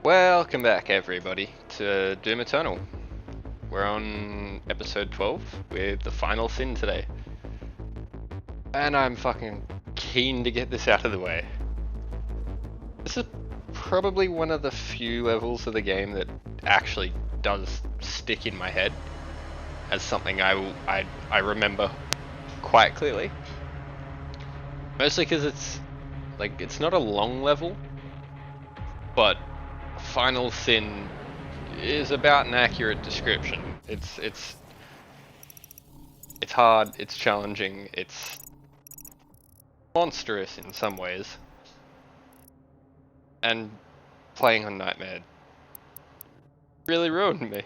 Welcome back everybody to Doom Eternal. We're on episode 12 with the final sin today. And I'm fucking keen to get this out of the way. This is probably one of the few levels of the game that actually does stick in my head as something I remember quite clearly. Mostly because it's not a long level, but Final Sin is about an accurate description. It's hard, it's challenging, it's monstrous in some ways. And playing on Nightmare really ruined me.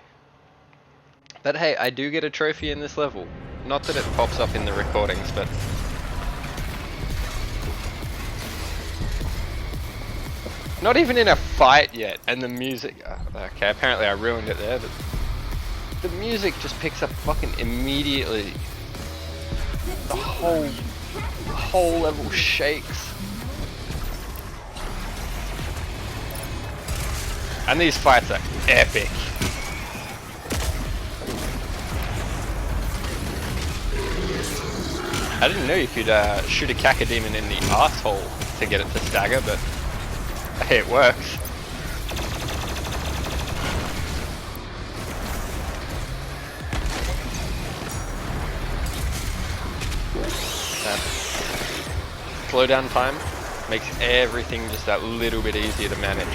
But hey, I do get a trophy in this level. Not that it pops up in the recordings, but not even in a fight yet, and the music... okay, apparently I ruined it there, but the music just picks up fucking immediately. The whole level shakes. And these fights are epic. I didn't know you could shoot a cacodemon in the asshole to get it to stagger, but it works. Slowdown time makes everything just that little bit easier to manage.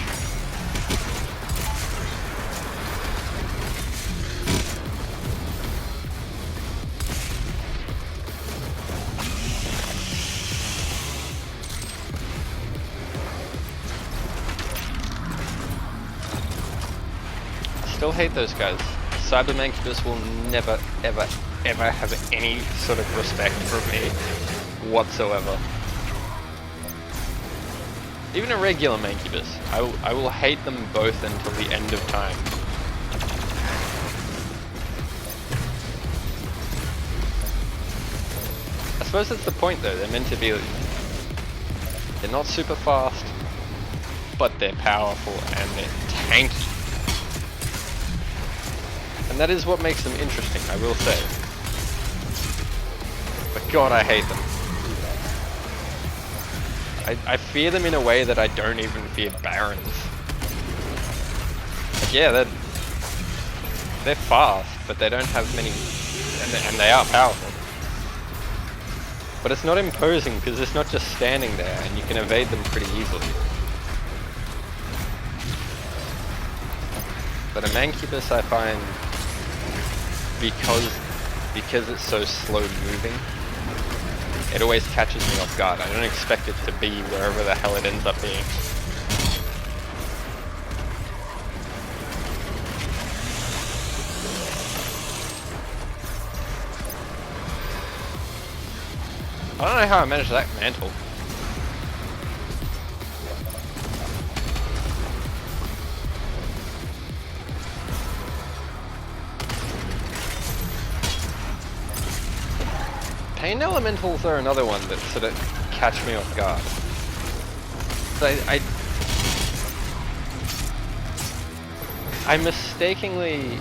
Still hate those guys. Cyber Mancubus will never, ever, ever have any sort of respect from me whatsoever. Even a regular Mancubus, I will hate them both until the end of time. I suppose that's the point though, they're meant to be... They're not super fast, but they're powerful and they're tanky. And that is what makes them interesting, I will say. But god, I hate them. I fear them in a way that I don't even fear Barons. Like, yeah, they're fast, but they don't have many... And they are powerful. But it's not imposing, because it's not just standing there, and you can evade them pretty easily. But a Mancubus I find... Because it's so slow moving, it always catches me off guard. I don't expect it to be wherever the hell it ends up being. I don't know how I managed that mantle. Pain Elementals are another one that sort of catch me off guard. I mistakenly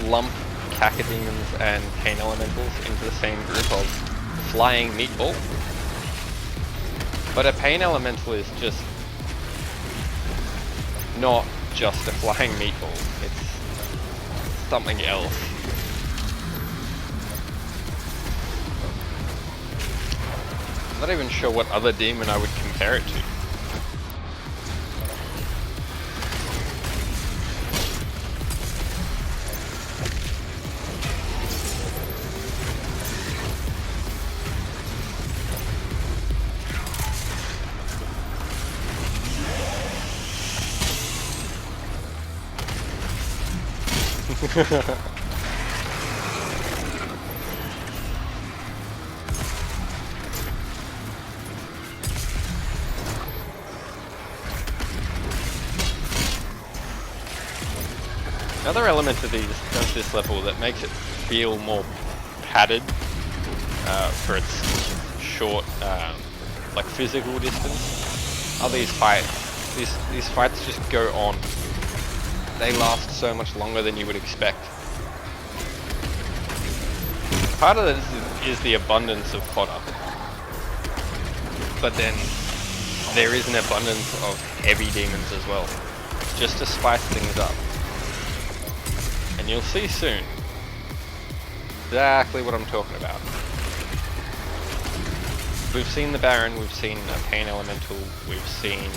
lump Cacodemons and Pain Elementals into the same group of flying meatball. But a Pain Elemental is just not just a flying meatball, it's something else. I'm not even sure what other demon I would compare it to. Another element of this level that makes it feel more padded for its short, like physical distance, are these fights. These fights just go on they last so much longer than you would expect. Part of this is the abundance of fodder, but then there is an abundance of heavy demons as well, just to spice things up. And you'll see soon exactly what I'm talking about. We've seen the Baron, we've seen a Pain Elemental, we've seen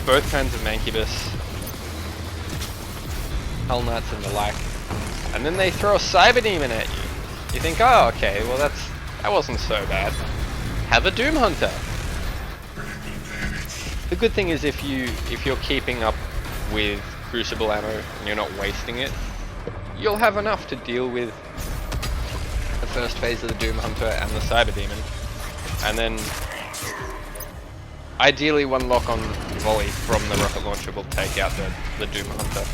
both kinds of Mancubus, Hell Knights and the like, and then they throw a Cyber Demon at you. You think, oh okay, well that wasn't so bad. Have a Doom Hunter. The good thing is if you're keeping up with Crucible ammo and you're not wasting it, you'll have enough to deal with the first phase of the Doom Hunter and the Cyber Demon, and then ideally one lock on volley from the rocket launcher will take out the Doom Hunter.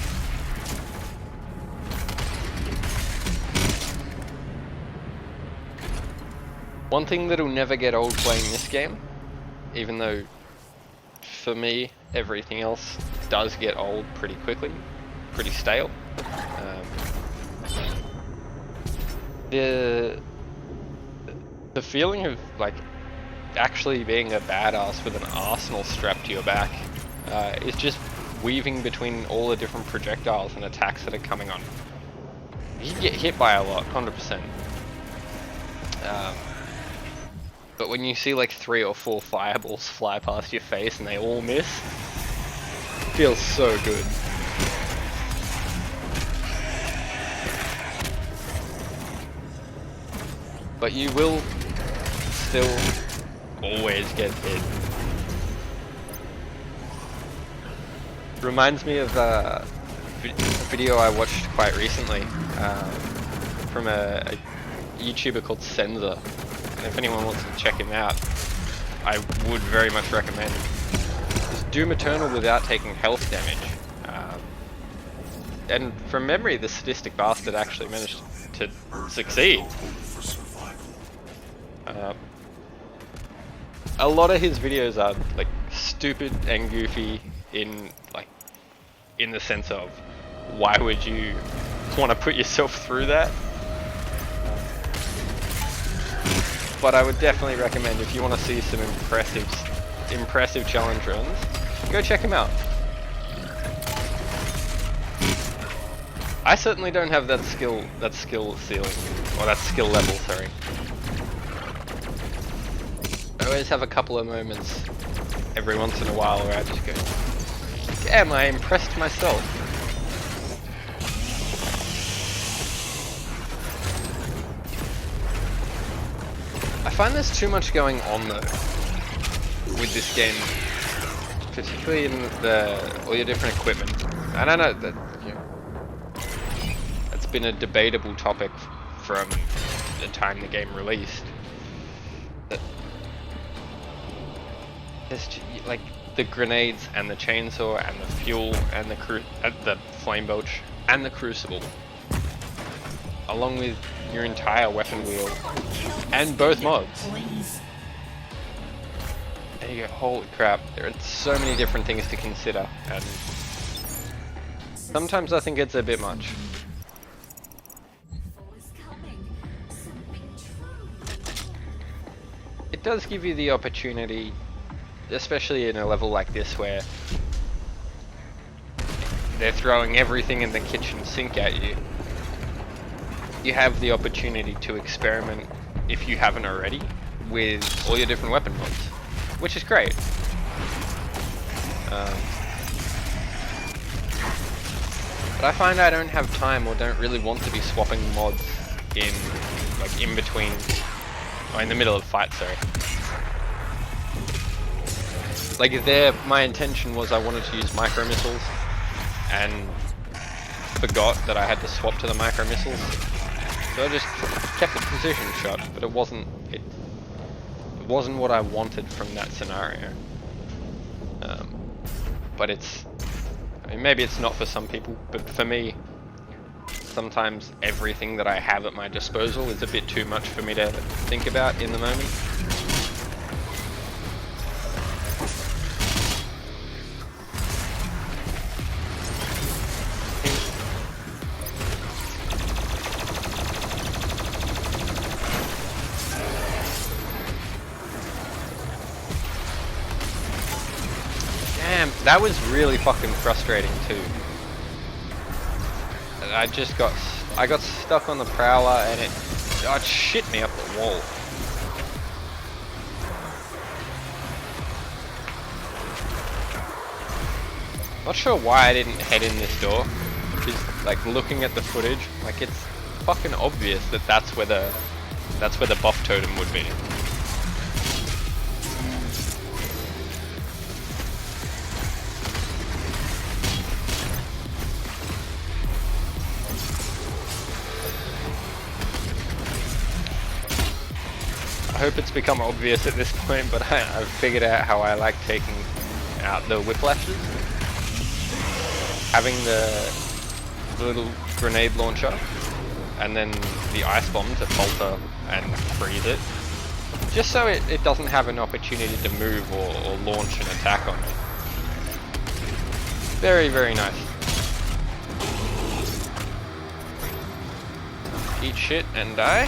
One thing that'll never get old playing this game, even though for me everything else does get old pretty quickly, pretty stale. The feeling of like actually being a badass with an arsenal strapped to your back is just weaving between all the different projectiles and attacks that are coming on. You get hit by a lot, 100%. But when you see like 3 or 4 fireballs fly past your face and they all miss, it feels so good. But you will still always get hit. Reminds me of a video I watched quite recently from a YouTuber called Senza. And if anyone wants to check him out, I would very much recommend it. It's Doom Eternal without taking health damage. And from memory, the sadistic bastard actually managed to succeed. A lot of his videos are like stupid and goofy in the sense of why would you want to put yourself through that? But I would definitely recommend, if you want to see some impressive challenge runs, go check him out. I certainly don't have that skill ceiling, or that skill level, sorry. I always have a couple of moments every once in a while where I just go, damn, I impressed myself. I find there's too much going on though with this game, particularly in all your different equipment. And I know that it's been a debatable topic from the time the game released. There's like the grenades and the chainsaw and the fuel and the flame belch and the crucible, along with your entire weapon wheel and both mods. And you go, holy crap, there are so many different things to consider, and sometimes I think it's a bit much. It does give you the opportunity, especially in a level like this where they're throwing everything in the kitchen sink at you. You have the opportunity to experiment, if you haven't already, with all your different weapon mods, which is great. But I find I don't have time, or don't really want to be swapping mods in between, or in the middle of fights, sorry. My intention was I wanted to use micro missiles, and forgot that I had to swap to the micro missiles. So I just kept the precision shot, but it wasn't what I wanted from that scenario. But maybe it's not for some people, but for me, sometimes everything that I have at my disposal is a bit too much for me to think about in the moment. Damn, that was really fucking frustrating too. I got stuck on the prowler and it shit me up the wall. Not sure why I didn't head in this door. Just like looking at the footage, like it's fucking obvious that that's where the buff totem would be. I hope it's become obvious at this point, but I've figured out how I like taking out the whiplashes. Having the little grenade launcher and then the ice bomb to falter and freeze it, just so it doesn't have an opportunity to move or launch an attack on me. Very, very nice. Eat shit and die.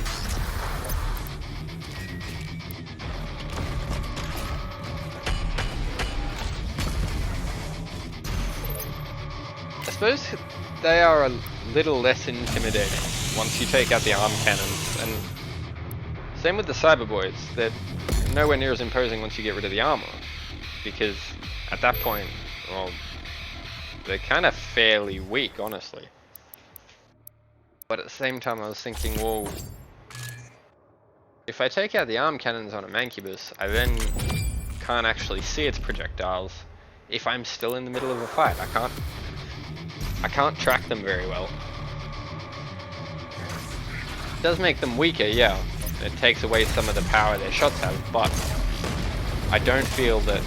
I suppose they are a little less intimidating once you take out the arm cannons, and same with the cyber boys. They're nowhere near as imposing once you get rid of the armor, because at that point, well, they're kind of fairly weak, honestly. But at the same time I was thinking, well, if I take out the arm cannons on a Mancubus, I then can't actually see its projectiles if I'm still in the middle of a fight. I can't track them very well. It does make them weaker, yeah. It takes away some of the power their shots have, but I don't feel that...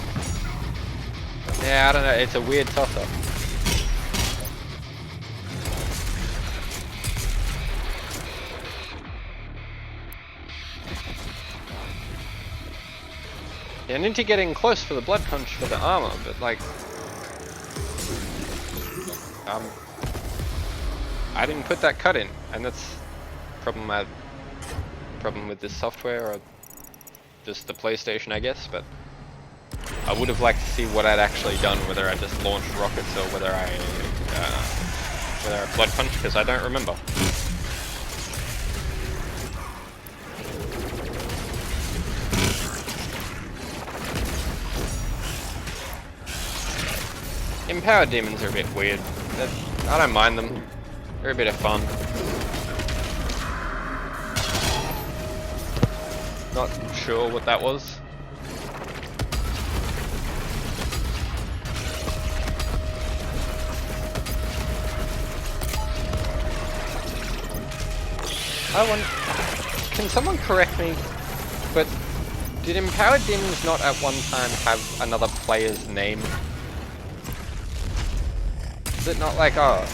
Yeah, I don't know, it's a weird toss-up. Yeah, I'm into getting close for the blood punch for the armor, but like... I didn't put that cut in, and that's problem with this software, or just the PlayStation, I guess. But I would have liked to see what I'd actually done, whether I just launched rockets or whether I blood punched, because I don't remember. Empowered demons are a bit weird. I don't mind them. They're a bit of fun. Not sure what that was. Can someone correct me? But did Empowered Demons not at one time have another player's name? Is it not like, oh,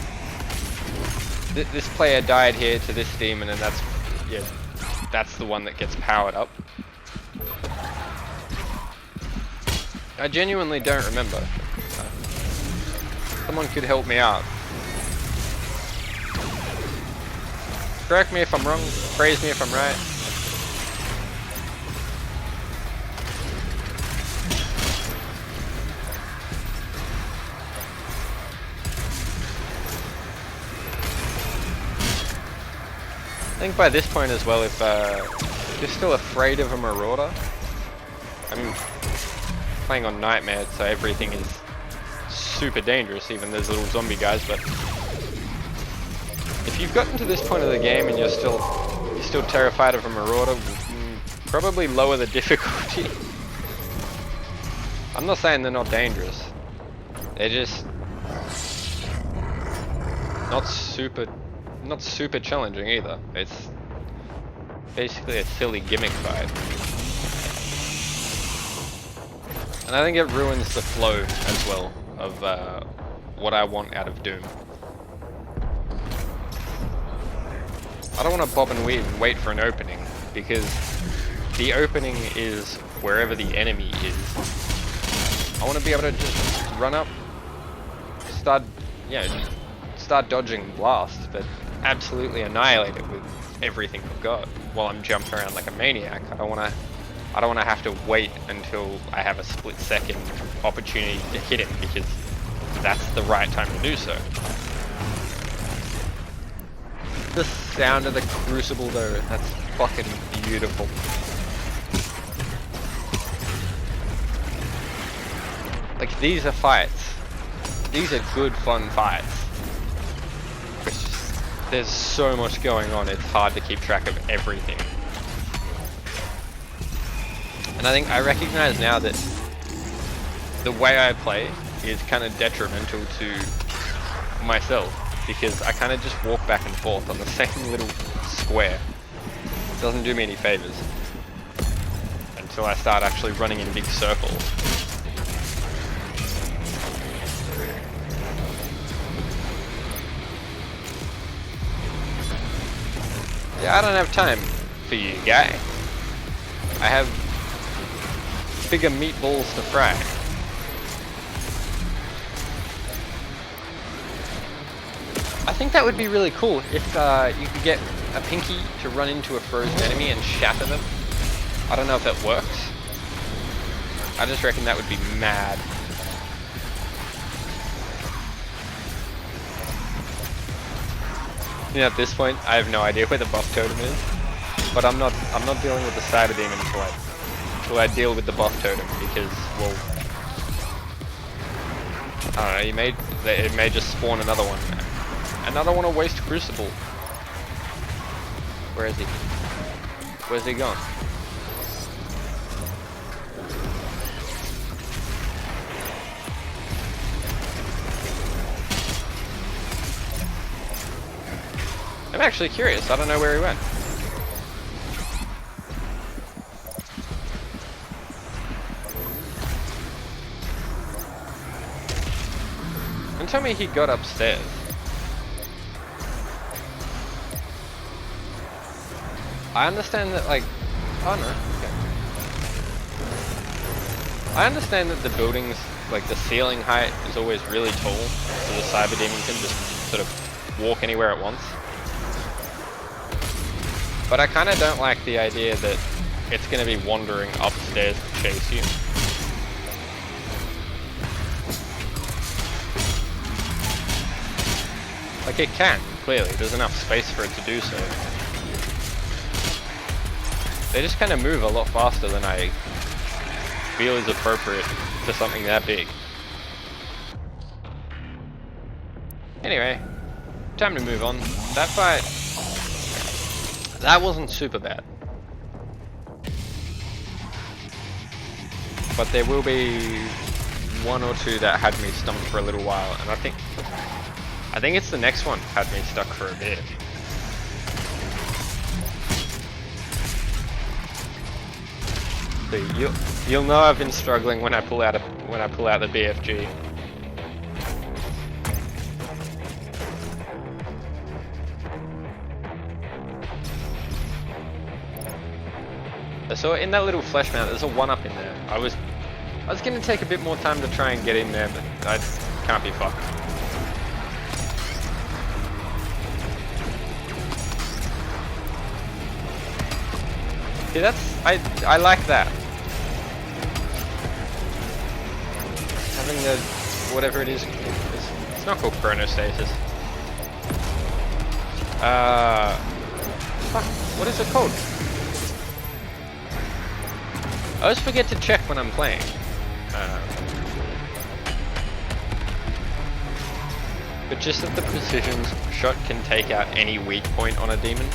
this player died here to this demon, and that's the one that gets powered up? I genuinely don't remember. Someone could help me out. Correct me if I'm wrong, praise me if I'm right. I think by this point as well, if you're still afraid of a marauder, I'm playing on Nightmare, so everything is super dangerous, even those little zombie guys, but if you've gotten to this point of the game and you're still terrified of a marauder, probably lower the difficulty. I'm not saying they're not dangerous. They're just not super challenging either. It's basically a silly gimmick fight. And I think it ruins the flow as well of what I want out of Doom. I don't want to bob and weave and wait for an opening, because the opening is wherever the enemy is. I want to be able to just run up, start dodging blasts, but absolutely annihilate it with everything I've got while I'm jumping around like a maniac. I don't want to I don't want to have to wait until I have a split second opportunity to hit him, because that's the right time to do so. The sound of the crucible though, that's fucking beautiful. Like, these are fights. These are good fun fights. It's just, there's so much going on, it's hard to keep track of everything. And I recognize now that the way I play is kind of detrimental to myself, because I kind of just walk back and forth on the same little square. It doesn't do me any favors until I start actually running in big circles. Yeah, I don't have time for you, guy. I have bigger meatballs to fry. I think that would be really cool if you could get a Pinky to run into a frozen enemy and shatter them. I don't know if that works. I just reckon that would be mad. You know, at this point, I have no idea where the buff totem is, but I'm not dealing with the cyber demon until I deal with the buff totem, because, well, I don't know, it may just spawn another one. Another one, a waste crucible. Where is he? Where's he gone? I'm actually curious, I don't know where he went. And tell me he got upstairs. I understand that, like, oh no, okay. I understand that the buildings, like the ceiling height is always really tall, so the cyber demon can just sort of walk anywhere at once. But I kind of don't like the idea that it's going to be wandering upstairs to chase you. Like, it can, clearly, there's enough space for it to do so. They just kind of move a lot faster than I feel is appropriate for something that big. Anyway, time to move on. That fight, that wasn't super bad. But there will be one or two that had me stumped for a little while, and I think it's the next one had me stuck for a bit. You'll know I've been struggling when I pull out the BFG. So in that little flesh mount, there's a 1-up in there. I was gonna take a bit more time to try and get in there, but I can't be fucked. See, I like that. Having the, whatever it is, it's not called chronostasis. Fuck, what is it called? I always forget to check when I'm playing. But just that the precision shot can take out any weak point on a demon.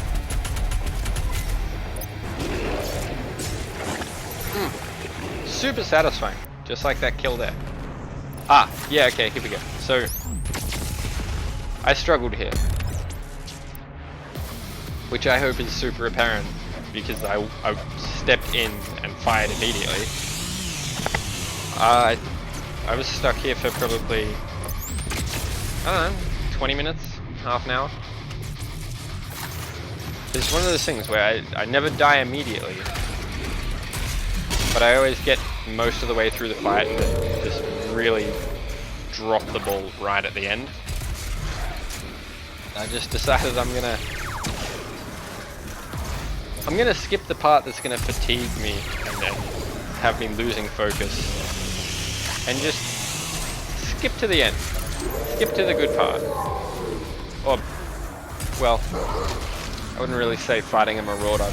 Super satisfying, just like that kill there. Ah, yeah, okay, here we go. So, I struggled here, which I hope is super apparent, because I stepped in and fired immediately. I was stuck here for probably, I don't know, 20 minutes, half an hour. It's one of those things where I never die immediately, but I always get most of the way through the fight and just really drop the ball right at the end. I just decided I'm gonna I'm gonna skip the part that's gonna fatigue me and then have me losing focus, and just skip to the end. Skip to the good part. Or, well, I wouldn't really say fighting a marauder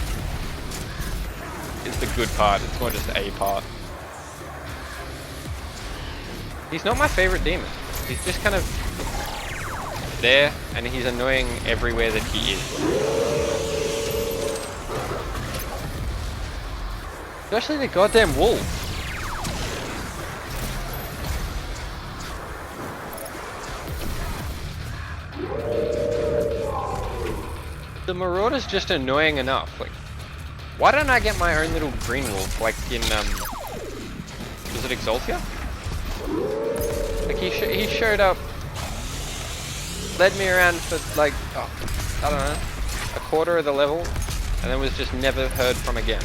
is the good part, it's more just a part. He's not my favorite demon. He's just kind of there, and he's annoying everywhere that he is. Especially the goddamn wolf. The marauder's just annoying enough. Like, why don't I get my own little green wolf, like in was it Exaltia? Like he showed up, led me around for like, oh, I don't know, a quarter of the level, and then was just never heard from again.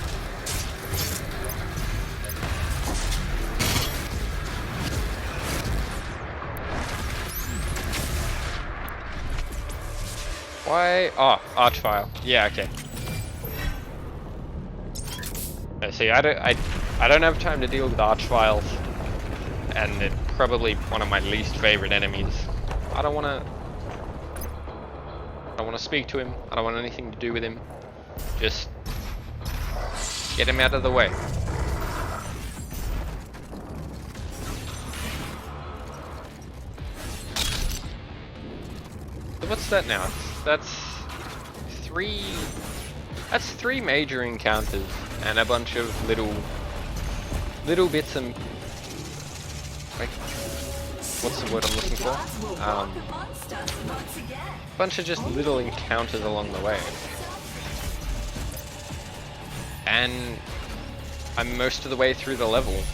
Why? Oh, Archvile. Yeah, okay. See, I don't have time to deal with Archviles, and it's probably one of my least favorite enemies. I don't want to speak to him. I don't want anything to do with him. Just get him out of the way. So what's that now? That's three major encounters and a bunch of little bits and, like, what's the word I'm looking for? Bunch of just little encounters along the way. And I'm most of the way through the level.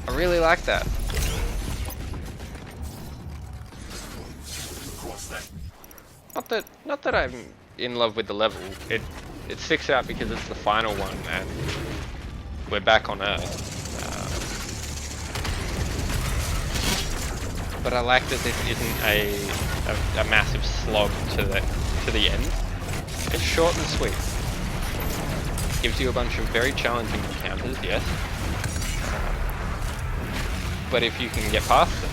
I really like that. Not that I'm in love with the level. It sticks out because it's the final one and we're back on Earth. But I like that this isn't a massive slog to the end. It's short and sweet. Gives you a bunch of very challenging encounters, yes. But if you can get past them,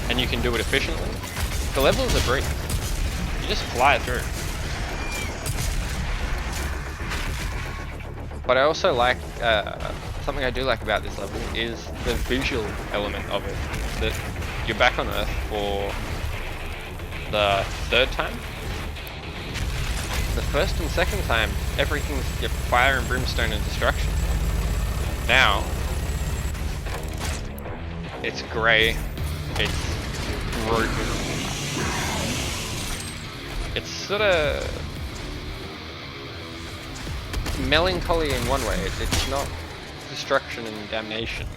and you can do it efficiently, the levels are breeze. You just fly through. But I also like, something I do like about this level is the visual element of it. That you're back on Earth for the third time. The first and second time, everything's fire and brimstone and destruction. Now, it's grey, it's broken. It's sort of melancholy in one way. It's not destruction and damnation.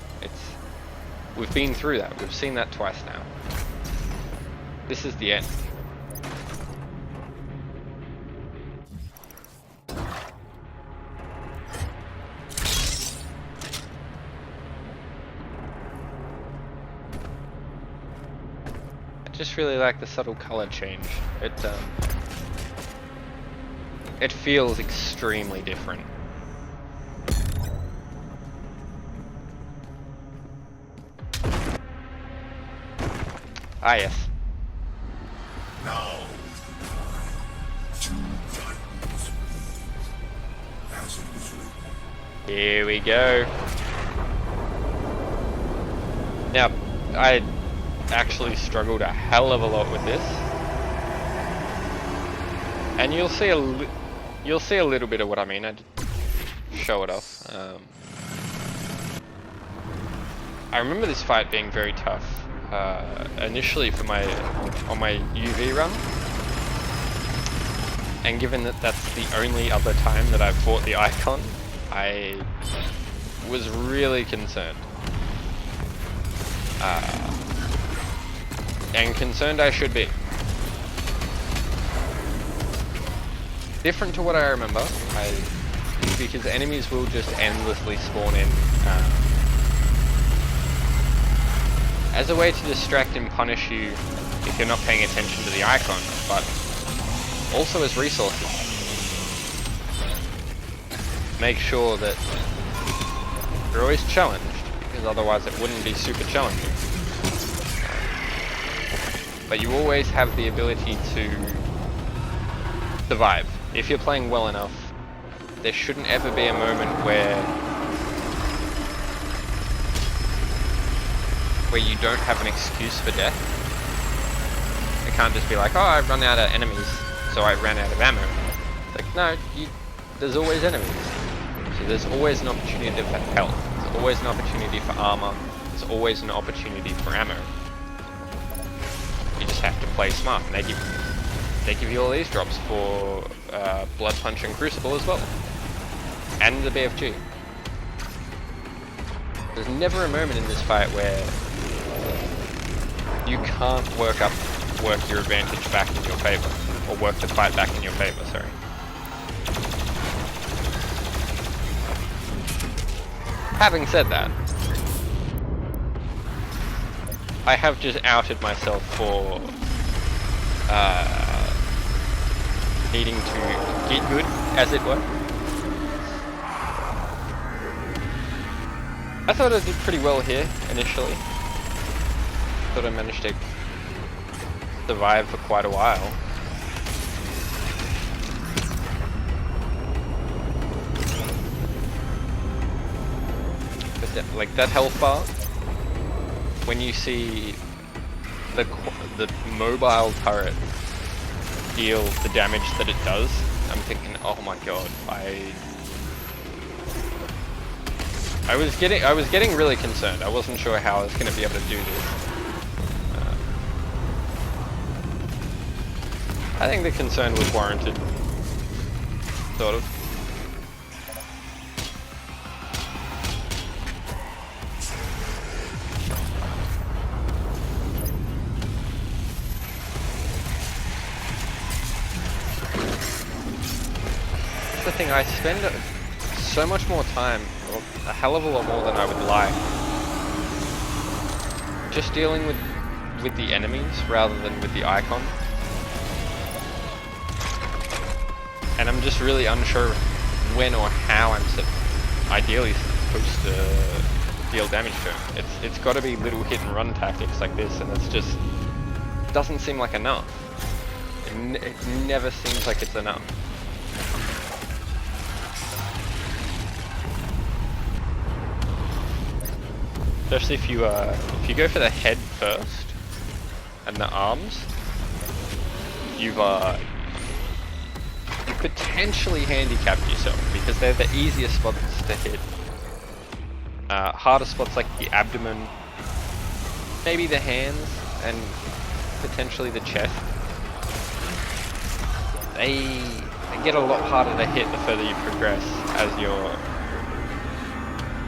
We've been through that. We've seen that twice now. This is the end. I just really like the subtle color change. It feels extremely different. Ah, yes. Now, two titans, as it was written. Here we go. Now, I actually struggled a hell of a lot with this, and you'll see a little bit of what I mean. I did show it off. I remember this fight being very tough. Initially on my UV run, and given that that's the only other time that I've fought the icon, I was really concerned. And concerned I should be. Different to what I remember, because enemies will just endlessly spawn in. as a way to distract and punish you if you're not paying attention to the icon, but also as resources. Make sure that you're always challenged, because otherwise it wouldn't be super challenging. But you always have the ability to survive. If you're playing well enough, there shouldn't ever be a moment where you don't have an excuse for death. It can't just be like, oh, I've run out of enemies, so I ran out of ammo. It's like, no, there's always enemies. So there's always an opportunity for health. There's always an opportunity for armor. There's always an opportunity for ammo. You just have to play smart. And they give you all these drops for Blood Punch and Crucible as well. And the BFG. There's never a moment in this fight where you can't work your advantage back in your favor. Or work the fight back in your favor, sorry. Having said that, I have just outed myself for needing to get good, as it were. I thought I did pretty well here, initially. Thought I managed to survive for quite a while. But like that health bar, when you see the mobile turret deal the damage that it does, I'm thinking, oh my god, I was getting really concerned. I wasn't sure how I was going to be able to do this. I think the concern was warranted, sort of. That's the thing, I spend so much more time, or a hell of a lot more than I would like, just dealing with the enemies rather than with the icon. And I'm just really unsure when or how I'm ideally supposed to deal damage to him. It's got to be little hit and run tactics like this, and it's just doesn't seem like enough. It never seems like it's enough. Especially if you go for the head first and the arms, you potentially handicapped yourself, because they're the easiest spots to hit. Harder spots like the abdomen, maybe the hands, and potentially the chest. They get a lot harder to hit the further you progress, as your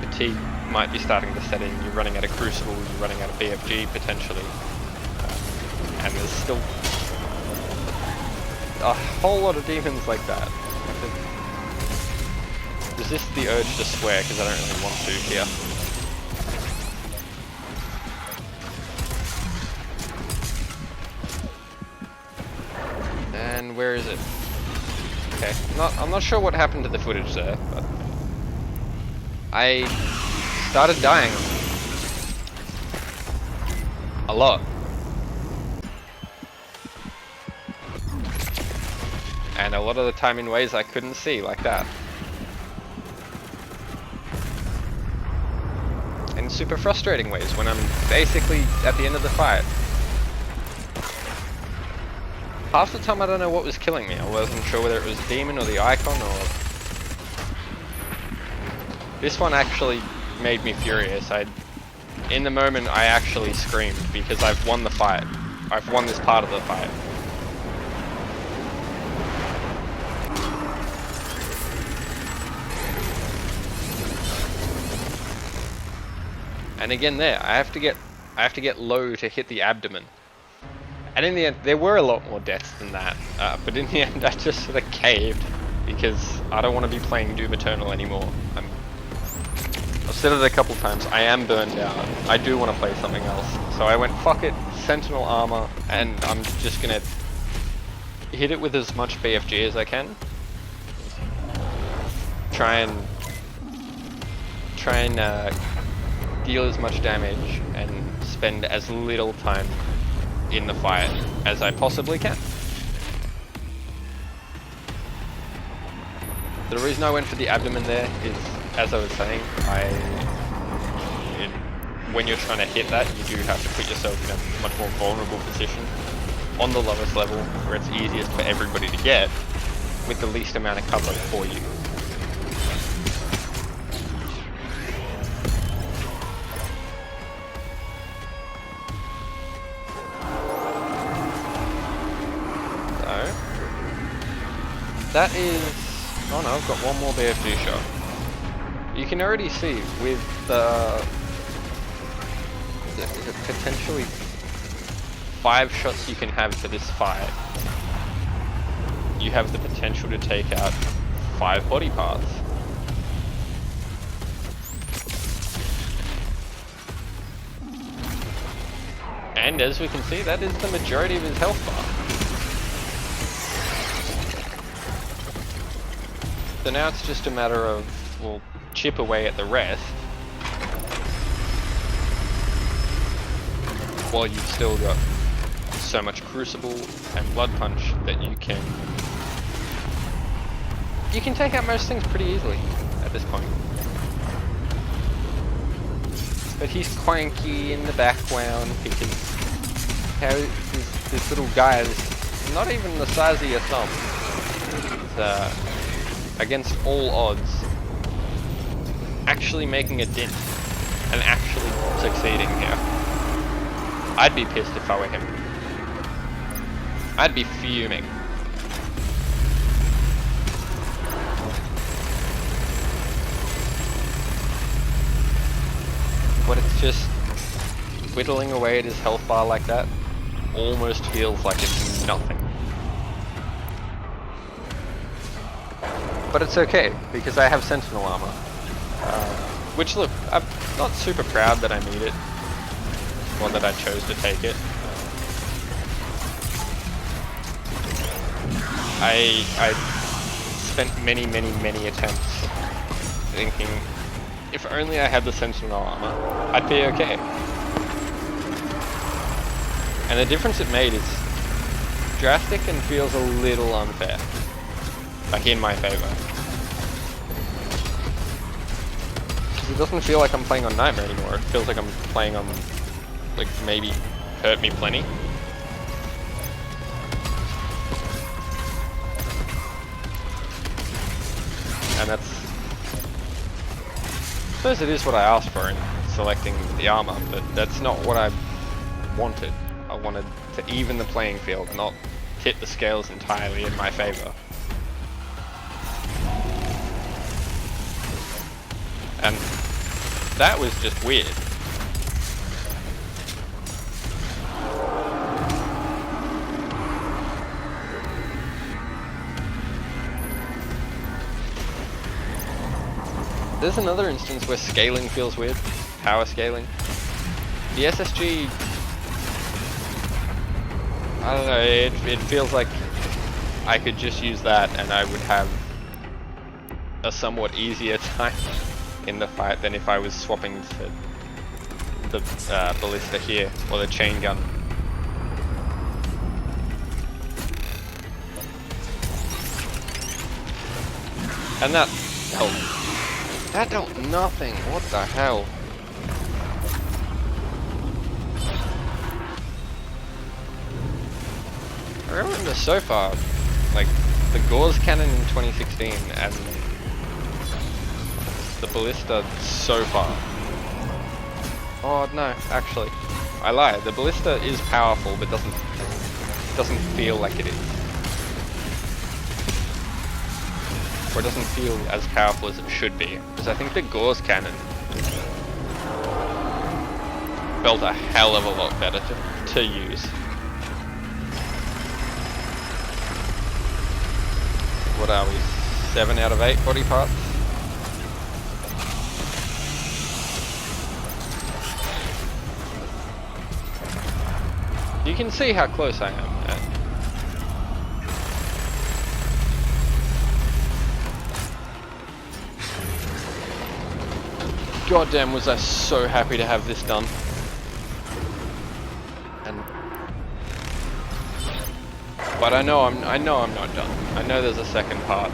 fatigue might be starting to set in. You're running out of Crucible, you're running out of BFG potentially, and there's still a whole lot of demons like that. I have to resist the urge to swear because I don't really want to here. And where is it? Okay, I'm not sure what happened to the footage there, but I started dying a lot. And a lot of the time in ways I couldn't see, like that. In super frustrating ways, when I'm basically at the end of the fight. Half the time I don't know what was killing me. I wasn't sure whether it was the demon or the icon or... This one actually made me furious. In the moment I actually screamed because I've won the fight. I've won this part of the fight. And again there, I have to get low to hit the abdomen. And in the end, there were a lot more deaths than that. But in the end, I just sort of caved because I don't want to be playing Doom Eternal anymore. I've said it a couple times, I am burned out. I do want to play something else. So I went, fuck it, Sentinel Armor, and I'm just gonna hit it with as much BFG as I can. Try and deal as much damage and spend as little time in the fight as I possibly can. The reason I went for the abdomen there is, as I was saying, when you're trying to hit that, you do have to put yourself in a much more vulnerable position on the lowest level where it's easiest for everybody to get with the least amount of cover for you. That is... oh no, I've got one more BFG shot. You can already see with the potentially 5 shots you can have for this fight, you have the potential to take out 5 body parts. And as we can see, that is the majority of his health bar. So now it's just a matter of, well, chip away at the rest while you've still got so much Crucible and Blood Punch that you can take out most things pretty easily at this point. But he's cranky in the background because this little guy is not even the size of your thumb. It's, against all odds, actually making a dent and actually succeeding here. I'd be pissed if I were him. I'd be fuming. But it's just whittling away at his health bar like that almost feels like it's nothing. But it's okay, because I have Sentinel Armor. Which, look, I'm not super proud that I need it, or that I chose to take it. I spent many attempts thinking, if only I had the Sentinel Armor, I'd be okay. And the difference it made is drastic and feels a little unfair. Like, in my favor. Because it doesn't feel like I'm playing on Nightmare anymore. It feels like I'm playing on, like, maybe Hurt Me Plenty. And that's... I suppose it is what I asked for in selecting the armor, but that's not what I wanted. I wanted to even the playing field, not tip the scales entirely in my favor. And that was just weird. There's another instance where scaling feels weird. Power scaling. The SSG... I don't know, it feels like I could just use that and I would have a somewhat easier time in the fight than if I was swapping to the ballista here, or the chain gun. And that helped. That dealt nothing, what the hell? I remember so far, like, the Gauze Cannon in 2016 and the Ballista so far. Oh no, actually, I lied. The Ballista is powerful, but doesn't feel like it is. Or it doesn't feel as powerful as it should be. Because I think the Gauze Cannon felt a hell of a lot better to use. What are we? 7 out of 8 body parts? You can see how close I am. Goddamn, was I so happy to have this done. But I know I'm not done. I know there's a second part.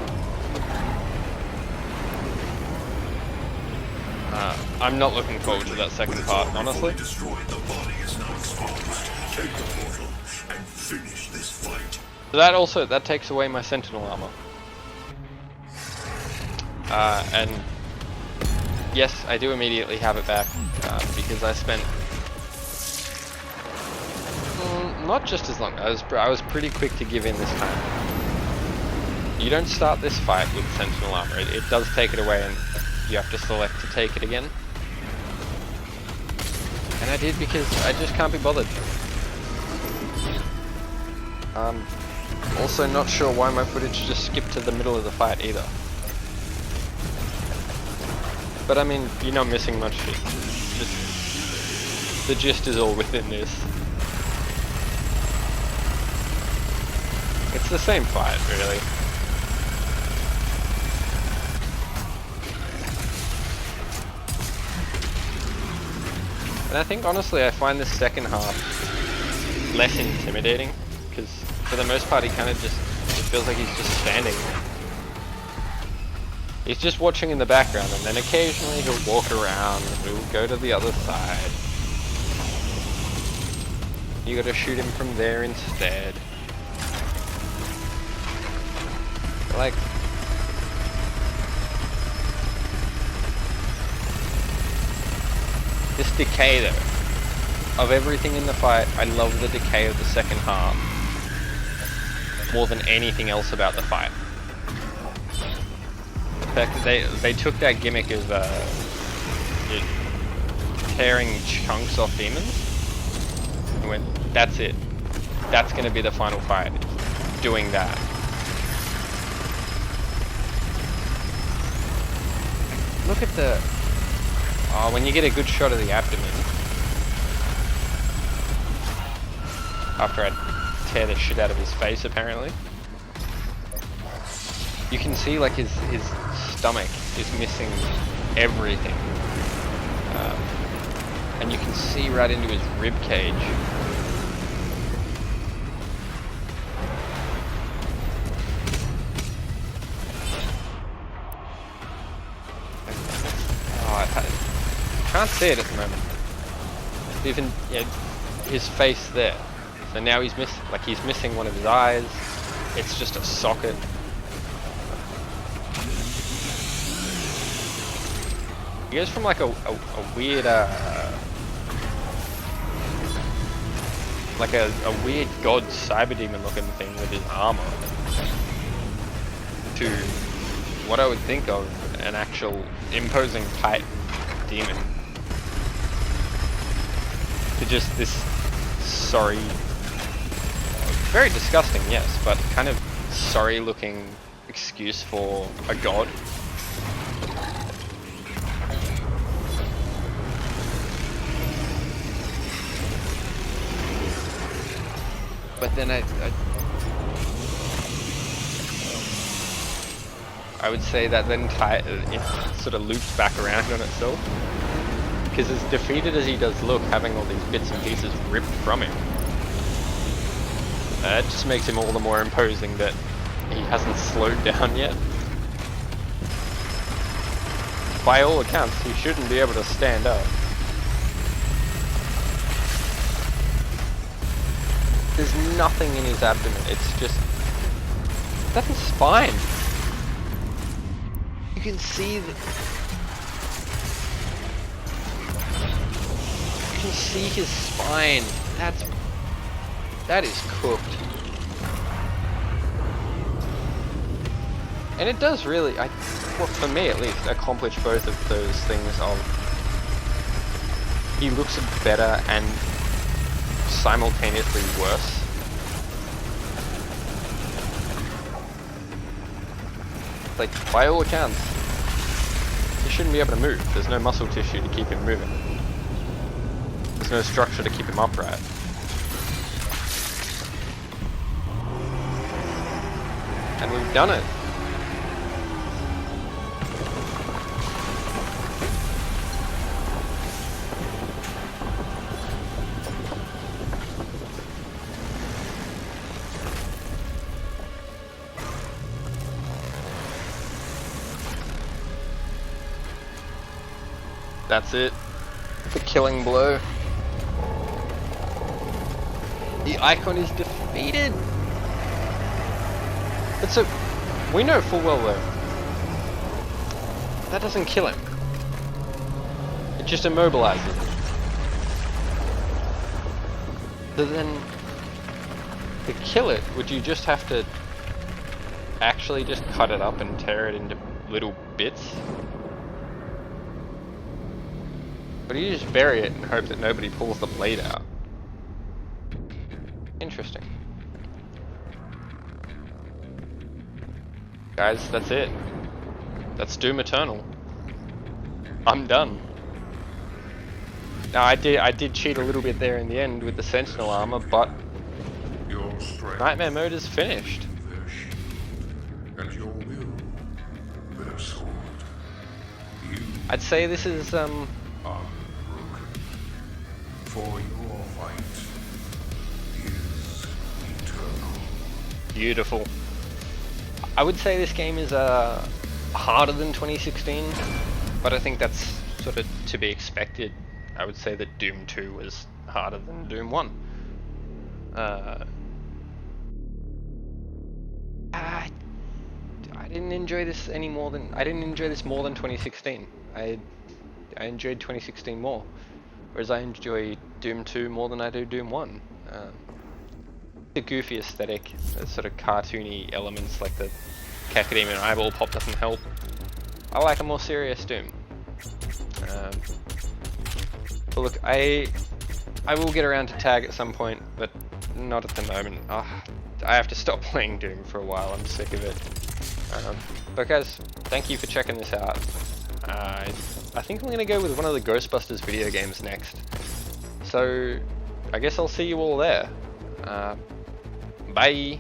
I'm not looking forward to that second part, honestly. Destroyed, the body is now exposed. Take the portal and finish this fight. That takes away my sentinel armor. And yes, I do immediately have it back because I spent not just as long. I was pretty quick to give in this time. You don't start this fight with sentinel armor. It does take it away, and you have to select to take it again. And I did because I just can't be bothered. Also not sure why my footage just skipped to the middle of the fight either. But I mean, you're not missing much. The gist is all within this. It's the same fight, really. And I think honestly I find this second half less intimidating, because for the most part he kind of just, it feels like he's just standing there. He's just watching in the background, and then occasionally he'll walk around and we'll go to the other side. You gotta shoot him from there instead. Like, this decay though, of everything in the fight, I love the decay of the second half more than anything else about the fight. The fact that they took that gimmick of tearing chunks off demons and went, that's it. That's gonna be the final fight. Doing that. Look at the... Oh, when you get a good shot of the abdomen. After I tear the shit out of his face, apparently. You can see, like, his stomach is missing everything. And you can see right into his rib cage. I can't see it at the moment. Even his face there. So now he's missing one of his eyes. It's just a socket. He goes from like a weird like a weird god cyber demon looking thing with his armor to what I would think of an actual imposing tight demon. To just this sorry, very disgusting, yes, but kind of sorry looking excuse for a god. But then I would say that then it sort of loops back around on itself. Because as defeated as he does look, having all these bits and pieces ripped from him, it just makes him all the more imposing that he hasn't slowed down yet. By all accounts, he shouldn't be able to stand up. There's nothing in his abdomen, it's just... That's his spine! You can see the... You can see his spine. That is cooked. And it does really, well, for me at least, accomplish both of those things of... He looks better and simultaneously worse. Like, by all accounts, he shouldn't be able to move. There's no muscle tissue to keep him moving. There's no structure to keep him upright. And we've done it. That's it. The killing blow. The icon is defeated. But so, we know full well though, that doesn't kill him. It just immobilizes him. So then, to kill it, would you just have to actually just cut it up and tear it into little bits? Or do you just bury it and hope that nobody pulls the blade out? Interesting. Guys, that's it. That's Doom Eternal. I'm done. Now I did cheat a little bit there in the end with the Sentinel armor, but Nightmare mode is finished. Their shield, and your will, their sword. You I'd say this is are broken. For your fight is eternal. beautiful. I would say this game is harder than 2016, but I think that's sort of to be expected. I would say that Doom 2 was harder than Doom 1. I didn't enjoy this more than 2016. I enjoyed 2016 more, whereas I enjoy Doom 2 more than I do Doom 1. The goofy aesthetic, the sort of cartoony elements like the Cacodemon eyeball pop doesn't help. I like a more serious Doom. But look, I will get around to Tag at some point, but not at the moment. I have to stop playing Doom for a while, I'm sick of it. But guys, thank you for checking this out. I think I'm going to go with one of the Ghostbusters video games next. So, I guess I'll see you all there. Bye!